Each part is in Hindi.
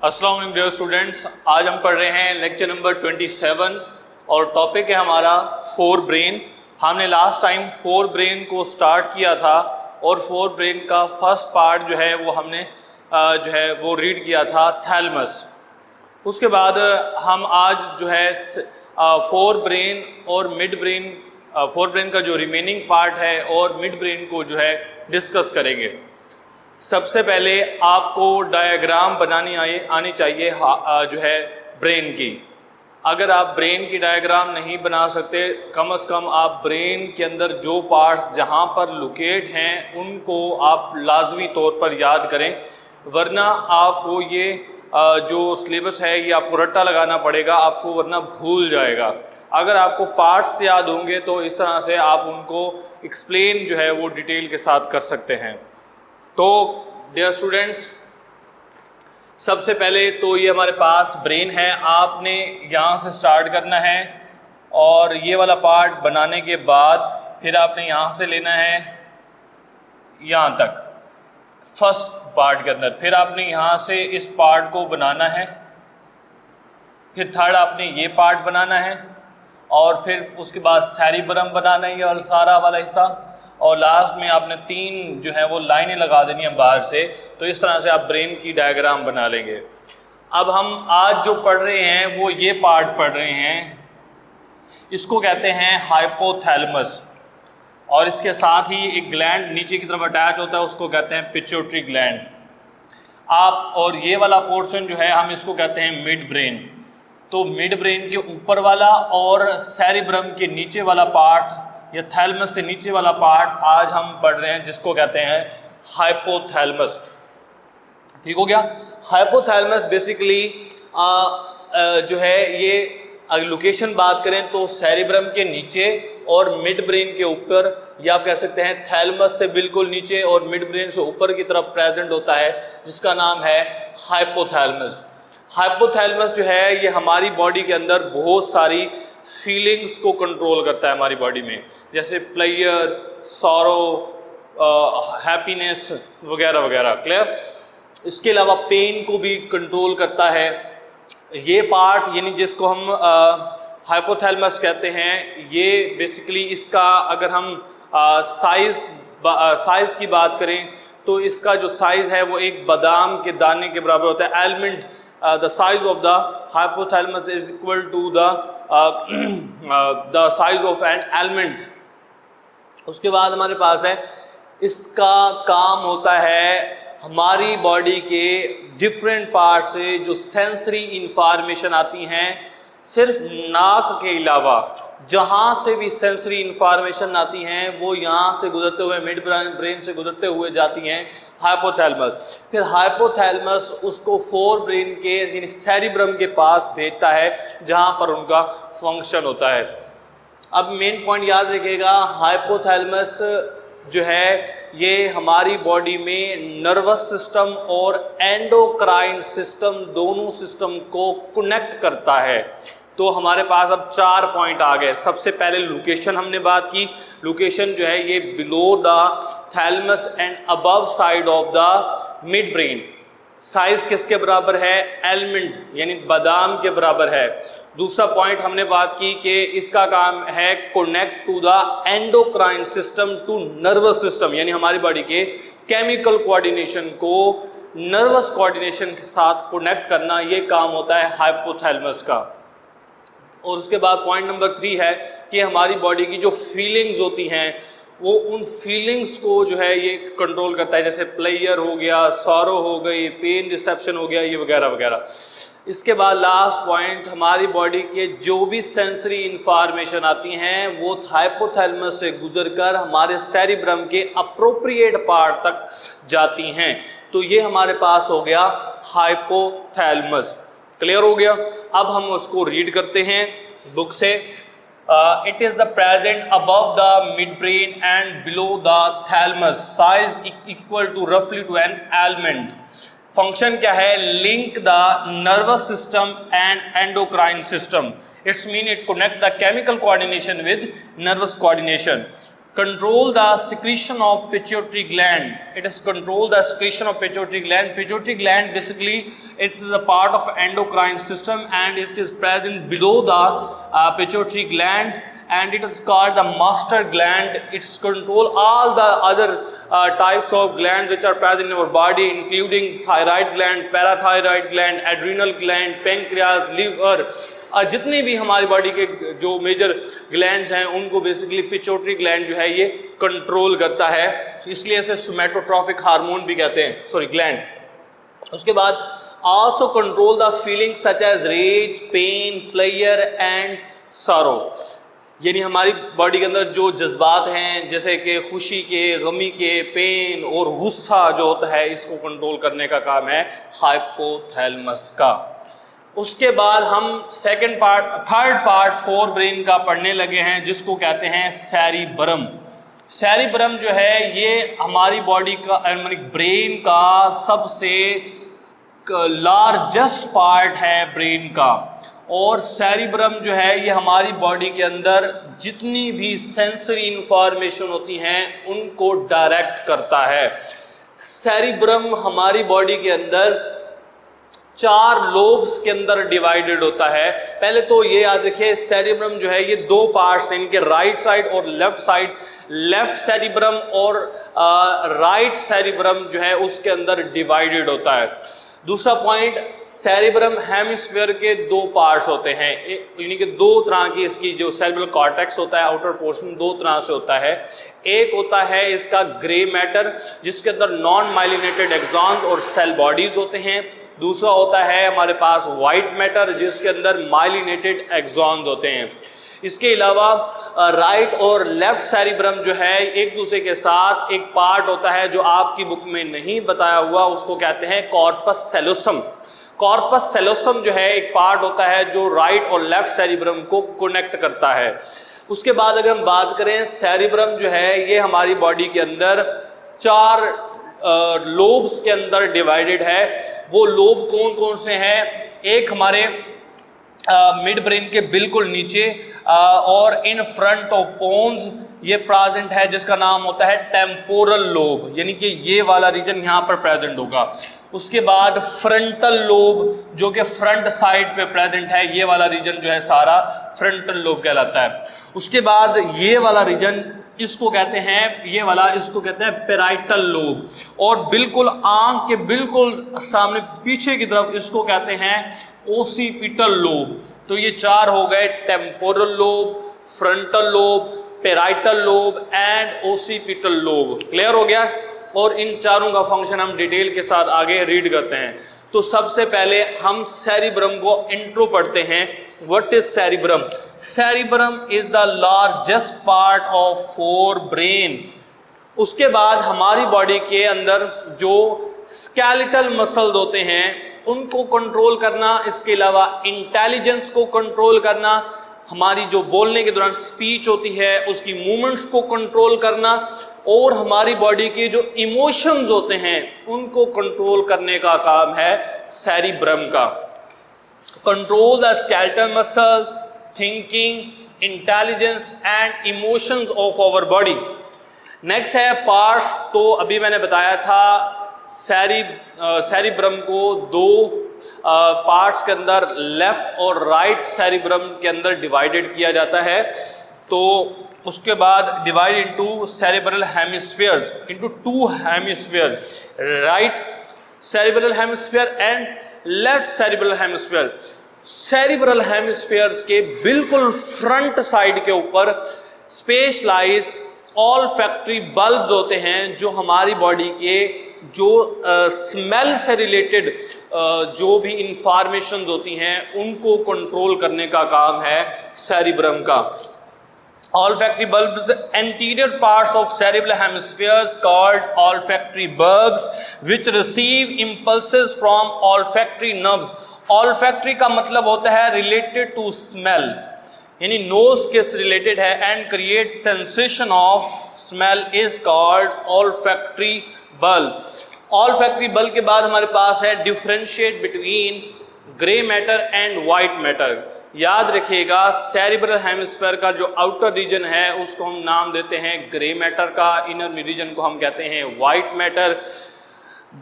अस्सलाम वालेकुम डियर स्टूडेंट्स, आज हम पढ़ रहे हैं लेक्चर नंबर 27 और टॉपिक है हमारा फोर ब्रेन। हमने लास्ट टाइम फोर ब्रेन को स्टार्ट किया था और फोर ब्रेन का फर्स्ट पार्ट जो है वो हमने वो रीड किया था थैलमस। उसके बाद हम आज जो है फोर ब्रेन और मिड ब्रेन, फोर ब्रेन का जो रिमेनिंग पार्ट है और मिड ब्रेन को जो है डिस्कस करेंगे। सबसे पहले आपको डायग्राम बनानी आनी चाहिए जो है ब्रेन की। अगर आप ब्रेन की डायग्राम नहीं बना सकते, कम से कम आप ब्रेन के अंदर जो पार्ट्स जहां पर लोकेट हैं उनको आप लाजमी तौर पर याद करें, वरना आपको ये जो सिलेबस है ये आपको रट्टा लगाना पड़ेगा, आपको वरना भूल जाएगा। अगर आपको पार्ट्स याद होंगे तो इस तरह से आप उनको एक्सप्लेन जो है वो डिटेल के साथ कर सकते हैं। तो डियर स्टूडेंट्स, सबसे पहले तो ये हमारे पास ब्रेन है, आपने यहाँ से स्टार्ट करना है और ये वाला पार्ट बनाने के बाद फिर आपने यहाँ से लेना है यहाँ तक फर्स्ट पार्ट के अंदर, फिर आपने यहाँ से इस पार्ट को बनाना है, फिर थर्ड आपने ये पार्ट बनाना है और फिर उसके बाद सेरिब्रम बनाना है और सारा वाला हिस्सा, और लास्ट में आपने तीन जो है वो लाइनें लगा देनी है बाहर से। तो इस तरह से आप ब्रेन की डायग्राम बना लेंगे। अब हम आज जो पढ़ रहे हैं वो ये पार्ट पढ़ रहे हैं, इसको कहते हैं हाइपोथैलेमस, और इसके साथ ही एक ग्लैंड नीचे की तरफ अटैच होता है, उसको कहते हैं पिट्यूटरी ग्लैंड। आप और ये वाला पोर्शन जो है हम इसको कहते हैं मिड ब्रेन। तो मिड ब्रेन के ऊपर वाला और सेरिब्रम के नीचे वाला पार्ट या थैलेमस से नीचे वाला पार्ट आज हम पढ़ रहे हैं, जिसको कहते हैं हाइपोथैलेमस। ठीक हो गया। हाइपोथैलेमस बेसिकली जो है ये अगर लोकेशन बात करें तो सेरिब्रम के नीचे और मिड ब्रेन के ऊपर, या आप कह सकते हैं थैलेमस से बिल्कुल नीचे और मिड ब्रेन से ऊपर की तरफ प्रेजेंट होता है, जिसका नाम है हाइपोथैलेमस। हाइपोथैलेमस जो है ये हमारी बॉडी के अंदर बहुत सारी फीलिंग्स को कंट्रोल करता है हमारी बॉडी में, जैसे प्लेयर, सॉरो, हैप्पीनेस वगैरह वगैरह। क्लियर। इसके अलावा पेन को भी कंट्रोल करता है। ये पार्ट यानी जिसको हम हाइपोथैलेमस कहते हैं, ये बेसिकली इसका अगर हम साइज की बात करें तो इसका जो साइज है वो एक बादाम के दाने के बराबर होता है। Almond, the size of the hypothalamus is equal to the size of an almond। उसके बाद हमारे पास है, इसका काम होता है हमारी बॉडी के डिफरेंट पार्ट से जो सेंसरी इंफॉर्मेशन आती हैं, सिर्फ नाक के अलावा जहाँ से भी सेंसरी इंफॉर्मेशन आती हैं वो यहाँ से गुजरते हुए मिड ब्रेन से गुजरते हुए जाती हैं हाइपोथैलेमस। फिर हाइपोथैलेमस उसको फोर ब्रेन के यानी सेरिब्रम के पास भेजता है जहाँ पर उनका फंक्शन होता है। अब मेन पॉइंट याद रखिएगा, हाइपोथैलेमस जो है ये हमारी बॉडी में नर्वस सिस्टम और एंडोक्राइन सिस्टम दोनों सिस्टम को कनेक्ट करता है। तो हमारे पास अब 4 पॉइंट आ गए। सबसे पहले लोकेशन हमने बात की, लोकेशन जो है ये below the thalamus and above side of the mid brain. Size किसके बराबर है? एलमंड यानी बादाम के बराबर है। दूसरा पॉइंट हमने बात की कि इसका काम है connect to the endocrine system to nervous system, यानी हमारी बॉडी के केमिकल कोऑर्डिनेशन को नर्वस कोऑर्डिनेशन के साथ कनेक्ट करना, ये काम होता है हाइपोथैलेमस का। और उसके बाद पॉइंट नंबर 3 है कि हमारी बॉडी की जो फीलिंग्स होती हैं वो उन फीलिंग्स को जो है ये कंट्रोल करता है, जैसे प्लेयर हो गया, सॉरो हो गई, पेन रिसेप्शन हो गया, ये वगैरह वगैरह। इसके बाद लास्ट पॉइंट, हमारी बॉडी के जो भी सेंसरी इंफॉर्मेशन आती हैं वो हाइपोथैलेमस से गुजरकर हमारे सेरिब्रम के अप्रोप्रिएट पार्ट तक जाती हैं। तो ये हमारे पास हो गया हाइपोथैलेमस। क्लियर हो गया। अब हम उसको रीड करते हैं बुक से। It is the present above the mid brain and below the thalamus, size equal to रफली टू एन आलमंड। फंक्शन क्या है? Link the nervous system and endocrine system. It's mean it connect the chemical coordination with nervous coordination. control the secretion of pituitary gland. It is control the secretion of pituitary gland. Pituitary gland basically it is a part of endocrine system and it is present below the pituitary gland, and it is called the master gland. It's control all the other types of glands which are present in our body, including thyroid gland, parathyroid gland, adrenal gland, pancreas, liver. जितने भी हमारी बॉडी के जो मेजर ग्लैंड्स हैं उनको बेसिकली पिट्यूटरी ग्लैंड जो है ये कंट्रोल करता है, इसलिए इसे सोमैटोट्रॉफिक हार्मोन भी कहते हैं, ग्लैंड। उसके बाद also control the feelings such as rage, pain, pleasure and sorrow. यानी हमारी बॉडी के अंदर जो जज्बात हैं जैसे कि खुशी के, गमी के, पेन और गुस्सा जो होता है इसको कंट्रोल करने का काम है हाइपोथैलेमस का। उसके बाद हम थर्ड पार्ट फोर ब्रेन का पढ़ने लगे हैं जिसको कहते हैं सेरिब्रम। सेरिब्रम जो है ये हमारी बॉडी का ब्रेन का सबसे लार्जेस्ट पार्ट है ब्रेन का, और सेरिब्रम जो है ये हमारी बॉडी के अंदर जितनी भी सेंसरी इंफॉर्मेशन होती हैं उनको डायरेक्ट करता है। सेरिब्रम हमारी बॉडी के अंदर 4 लोब्स के अंदर डिवाइडेड होता है। पहले तो ये याद रखिए सेरिब्रम जो है ये 2 पार्ट्स हैं, इनके राइट साइड और लेफ्ट साइड। लेफ्ट सेरिब्रम और राइट सेरिब्रम जो है उसके अंदर डिवाइडेड होता है। दूसरा पॉइंट, सेरिब्रम हेमिस्फीयर के 2 पार्ट्स होते हैं, यानी कि 2 तरह की इसकी जो सेरिब्रल कॉर्टेक्स होता है आउटर पोर्शन 2 तरह से होता है। एक होता है इसका ग्रे मैटर जिसके अंदर नॉन माइलिनेटेड एक्सॉन्स और सेल बॉडीज होते हैं। दूसरा होता है हमारे पास वाइट मैटर जिसके अंदर माइलिनेटेड एक्सॉन्स होते हैं। इसके अलावा राइट और लेफ्ट सेरिब्रम जो है एक दूसरे के साथ एक पार्ट होता है जो आपकी बुक में नहीं बताया हुआ, उसको कहते हैं कॉर्पस सेलोसम। कॉर्पस सेलोसम जो है एक पार्ट होता है जो राइट और लेफ्ट सेरिब्रम को कनेक्ट करता है। उसके बाद अगर हम बात करें सेरिब्रम जो है ये हमारी बॉडी के अंदर 4 लोब्स के अंदर डिवाइडेड है। वो लोब कौन कौन से हैं? एक हमारे मिड ब्रेन के बिल्कुल नीचे और इन फ्रंट ऑफ पोन्स ये प्रेजेंट है जिसका नाम होता है टेम्पोरल लोब, यानी कि ये वाला रीजन यहाँ पर प्रेजेंट होगा। उसके बाद फ्रंटल लोब जो कि फ्रंट साइड पे प्रेजेंट है, ये वाला रीजन जो है सारा फ्रंटल लोब कहलाता है। उसके बाद ये वाला रीजन इसको कहते हैं, ये वाला इसको कहते हैं पेराइटल लोब, और बिल्कुल आंख के बिल्कुल सामने पीछे की तरफ इसको कहते हैं ओसिपिटल लोब। तो ये 4 हो गए, temporal lobe, frontal lobe, parietal lobe and occipital lobe. Clear हो गया? और इन चारों का फंक्शन हम डिटेल के साथ आगे रीड करते हैं। तो सबसे पहले हम सेरिब्रम को इंट्रो पढ़ते हैं। What is cerebrum? Cerebrum is the largest part of fore brain. उसके बाद हमारी बॉडी के अंदर जो स्केलेटल मसल्स होते हैं उनको कंट्रोल करना, इसके अलावा इंटेलिजेंस को कंट्रोल करना, हमारी जो बोलने के दौरान स्पीच होती है उसकी मूवमेंट्स को कंट्रोल करना, और हमारी बॉडी के जो इमोशंस होते हैं उनको कंट्रोल करने का काम है सेरिब्रम का। Control the skeletal muscle, thinking, intelligence and emotions of our body. Next है पार्ट्स। तो अभी मैंने बताया था सेरिब्रम को 2 पार्ट्स के अंदर लेफ्ट और राइट सेरिब्रम के अंदर डिवाइडेड किया जाता है। तो उसके बाद divide into cerebral hemispheres, into 2 hemispheres, right cerebral hemisphere and left cerebral hemisphere. Cerebral hemispheres के बिल्कुल फ्रंट साइड के ऊपर स्पेशलाइज ऑल्फैक्टरी बल्ब्स होते हैं जो हमारी बॉडी के जो स्मेल से रिलेटेड जो भी इंफॉर्मेशन होती हैं उनको कंट्रोल करने का काम है सेरिब्रम का। Olfactory bulbs, anterior parts of cerebral hemispheres called olfactory bulbs, which receive impulses from olfactory nerves. Olfactory का मतलब होता है related to smell, यानी nose के रिलेटेड है, and create sensation of smell is called olfactory bulb. Olfactory bulb के बाद हमारे पास है differentiate between gray matter and white matter. याद रखिएगा सेरिब्रल हेमिस्फीयर का जो आउटर रीजन है उसको हम नाम देते हैं ग्रे मैटर का, इनर रीजन को हम कहते हैं व्हाइट मैटर।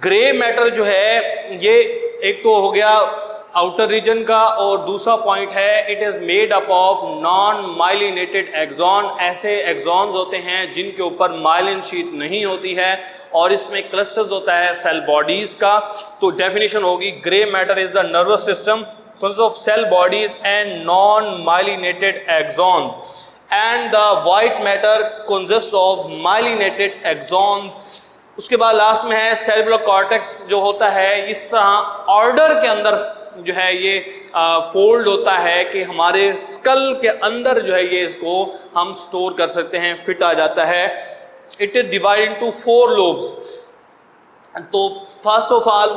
ग्रे मैटर जो है ये एक तो हो गया आउटर रीजन का, और दूसरा पॉइंट है it is made up of non myelinated axon. ऐसे एक्सॉन्स होते हैं जिनके ऊपर माइलिन शीट नहीं होती है और इसमें क्लस्टर्स होता है सेल बॉडीज का। तो डेफिनेशन होगी grey matter is the nervous system consists of cell bodies and non-myelinated axons, and the white matter consists of myelinated axons। उसके बाद लास्ट में है सेरिब्रल कॉर्टेक्स जो होता है इस तरह ऑर्डर के अंदर जो है ये फोल्ड होता है कि हमारे स्कल के अंदर जो है ये इसको हम स्टोर कर सकते हैं, फिट आ जाता है। It is divided into 4 lobes. तो first of all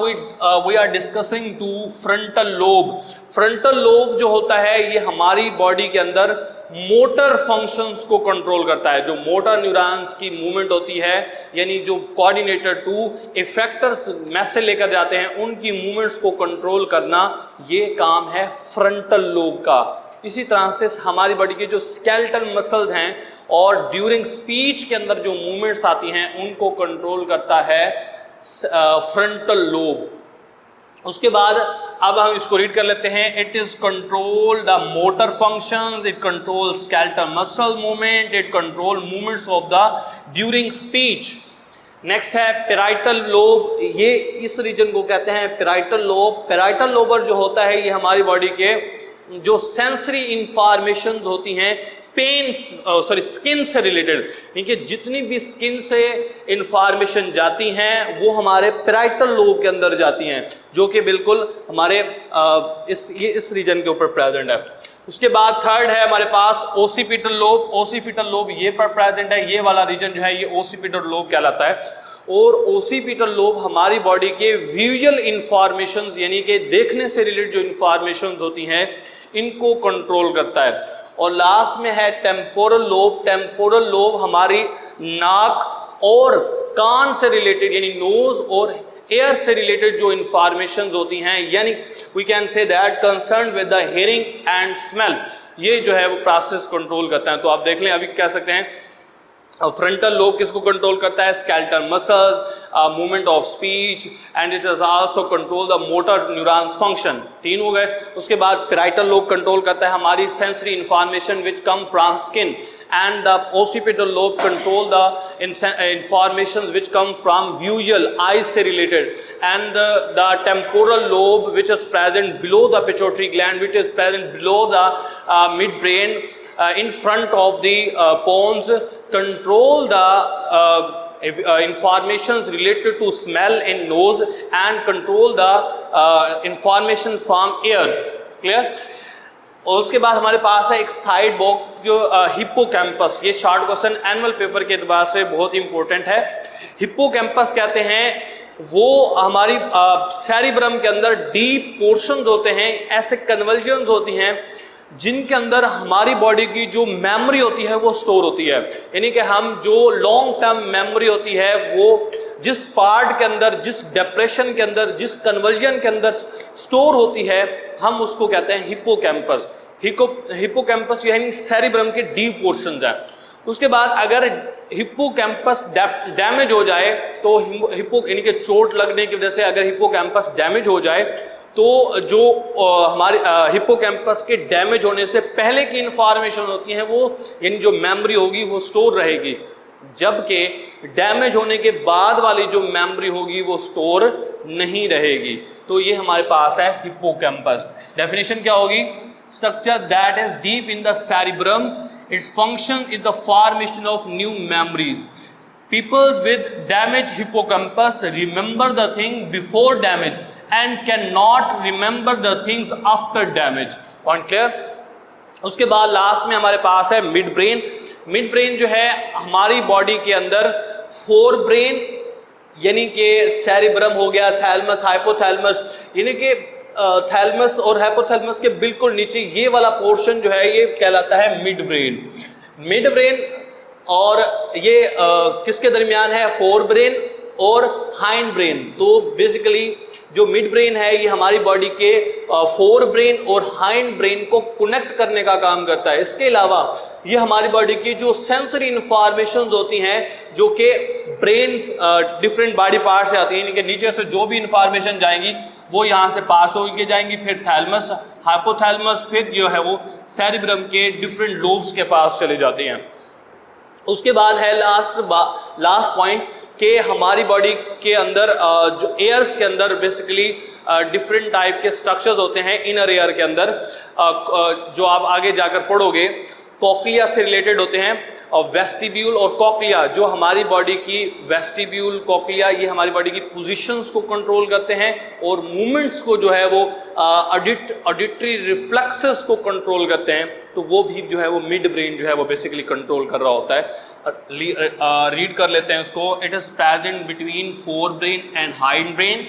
we are discussing to frontal lobe. Frontal lobe जो होता है ये हमारी बॉडी के अंदर मोटर फंक्शंस को कंट्रोल करता है। जो मोटर न्यूरॉन्स की मूवमेंट होती है, यानी जो कोऑर्डिनेटर टू इफेक्टर्स मैसेज लेकर जाते हैं उनकी मूवमेंट्स को कंट्रोल करना, ये काम है फ्रंटल लोब का। इसी तरह से हमारी बॉडी के जो स्केलेटल मसल्स हैं और ड्यूरिंग स्पीच के अंदर जो मूवमेंट्स आती हैं उनको कंट्रोल करता है फ्रंटल लोब। उसके बाद अब हम इसको रीड कर लेते हैं। It is control the motor functions, it control skeletal muscle movement, it control movements of the during speech. Next है पेराइटल लोब। ये इस रीजन को कहते हैं पेराइटल लोब। पेराइटल लोबर जो होता है ये हमारी बॉडी के जो सेंसरी इंफॉर्मेशन होती हैं स्किन से रिलेटेड, क्योंकि जितनी भी स्किन से इंफॉर्मेशन जाती हैं वो हमारे पेराइटल लोब के अंदर जाती हैं, जो कि बिल्कुल हमारे इस रीजन के ऊपर प्रेजेंट है। उसके बाद थर्ड है हमारे पास ओसिपिटल लोब। ओसिपिटल लोब ये पर प्रेजेंट है, ये वाला रीजन जो है ये ओसिपिटल लोब कहलाता है। और ओसिपिटल लोब हमारी बॉडी के विजुअल इंफॉर्मेशंस यानी कि देखने से रिलेटेड जो इंफॉर्मेशंस होती हैं इनको कंट्रोल करता है। और लास्ट में है टेम्पोरल लोब। टेम्पोरल लोब हमारी नाक और कान से रिलेटेड यानी नोज और एयर से रिलेटेड जो इंफॉर्मेशंस होती हैं, यानी we can say that concern with the hearing and smell, ये जो है वो प्रोसेस कंट्रोल करता है। तो आप देख लें अभी कह सकते हैं फ्रंटल लोब किसको कंट्रोल करता है? Skeletal muscles, movement of speech, and it is also control the motor neurons function. 3 हो गए। उसके बाद पेराइटल लोब कंट्रोल करता है हमारी sensory information which come from skin, and the occipital lobe control the informations which come from visual eyes से related, and the temporal lobe which is present below the pituitary gland, which is present below the midbrain, in front of the pons, control the informations related to smell in nose and control the information from ears. Clear? और उसके बाद हमारे पास है एक साइड बॉक्स जो हिप्पोकैम्पस। ये शॉर्ट क्वेश्चन एनुअल पेपर के एतबार से बहुत इंपॉर्टेंट है। हिप्पोकैम्पस कहते हैं वो हमारी सेरिब्रम के अंदर डीप पोर्शंस होते हैं, ऐसे कन्वर्जन्स होती हैं जिनके अंदर हमारी बॉडी की जो मेमोरी होती है वो स्टोर होती है। यानी कि हम जो लॉन्ग टर्म मेमोरी होती है वो जिस पार्ट के अंदर, जिस डिप्रेशन के अंदर, जिस कन्वर्जन के अंदर स्टोर होती है हम उसको कहते हैं हिप्पोकैम्पस। हिप्पोकैम्पस यानी सेरिब्रम के डीप पोर्शंस है। उसके बाद अगर हिप्पोकैम्पस डैमेज हो जाए तो यानी कि चोट लगने की वजह से अगर हिप्पोकैम्पस डैमेज हो जाए तो जो हमारे हिप्पोकैम्पस के डैमेज होने से पहले की इंफॉर्मेशन होती है वो यानी जो मेमोरी होगी वो स्टोर रहेगी, जबकि डैमेज होने के बाद वाली जो मेमोरी होगी वो स्टोर नहीं रहेगी। तो ये हमारे पास है हिप्पोकैम्पस। डेफिनेशन क्या होगी? Structure that is deep in the cerebrum, its function is the formation of new memories. People with damaged hippocampus remember the thing before damage and cannot remember the things after damage. Point clear? उसके बाद लास्ट में हमारे पास है मिड ब्रेन। मिड ब्रेन जो है हमारी बॉडी के अंदर फोर ब्रेन यानी कि सेरिब्रम हो गया, थैलमस, हाइपोथैलमस, यानी कि थैलमस और हाइपोथैलमस के बिल्कुल नीचे ये वाला पोर्शन जो है ये कहलाता है मिड ब्रेन। मिड ब्रेन और ये किसके दरमियान है? फोर ब्रेन और हाइंड ब्रेन। तो बेसिकली जो मिड ब्रेन है ये हमारी बॉडी के फोर ब्रेन और हाइंड ब्रेन को कनेक्ट करने का काम करता है। इसके अलावा ये हमारी बॉडी की जो सेंसरी इंफॉर्मेशन होती हैं जो कि ब्रेन डिफरेंट बॉडी पार्ट से आती हैं, इनके नीचे से जो भी इंफॉर्मेशन जाएंगी वो यहाँ से पास होके जाएंगी, फिर थैलमस, हाइपोथैलेमस, फिर जो है वो सेरिब्रम के डिफरेंट लोब्स के पास चले जाते हैं। उसके बाद है लास्ट पॉइंट कि हमारी बॉडी के अंदर जो एयर्स के अंदर बेसिकली डिफरेंट टाइप के स्ट्रक्चर्स होते हैं इनर एयर के अंदर, जो आप आगे जाकर पढ़ोगे कॉक्लिया से रिलेटेड होते हैं। और वेस्टिब्यूल और कॉक्लिया, जो हमारी बॉडी की वेस्टिब्यूल कॉक्लिया ये हमारी बॉडी की पोजीशंस को कंट्रोल करते हैं और मूवमेंट्स को जो है वो ऑडिटरी रिफ्लेक्सेस को कंट्रोल करते हैं। तो वो भी जो है वो मिड ब्रेन जो है वो बेसिकली कंट्रोल कर रहा होता है। रीड कर लेते हैं इसको। It is present between fore brain and hind brain.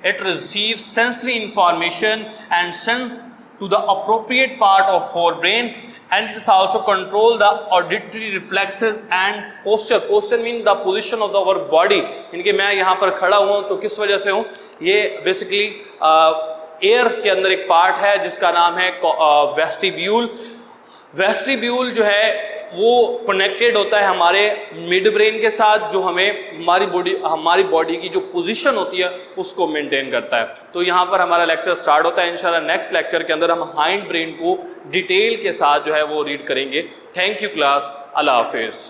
It receives sensory information and send to the appropriate part of forebrain, and it is also control the auditory reflexes and posture. Posture mean the position of our body. इनके मैं यहाँ पर खड़ा हुआ हूँ तो किस वजह से हूँ, ये बेसिकली एयर के अंदर एक पार्ट है जिसका नाम है वेस्टिब्यूल। वेस्टिब्यूल जो है वो कनेक्टेड होता है हमारे मिड ब्रेन के साथ, जो हमें हमारी बॉडी की जो पोजीशन होती है उसको मेंटेन करता है। तो यहाँ पर हमारा लेक्चर स्टार्ट होता है। इंशाल्लाह नेक्स्ट लेक्चर के अंदर हम हाइंड ब्रेन को डिटेल के साथ जो है वो रीड करेंगे। Thank you class, Allah Hafiz.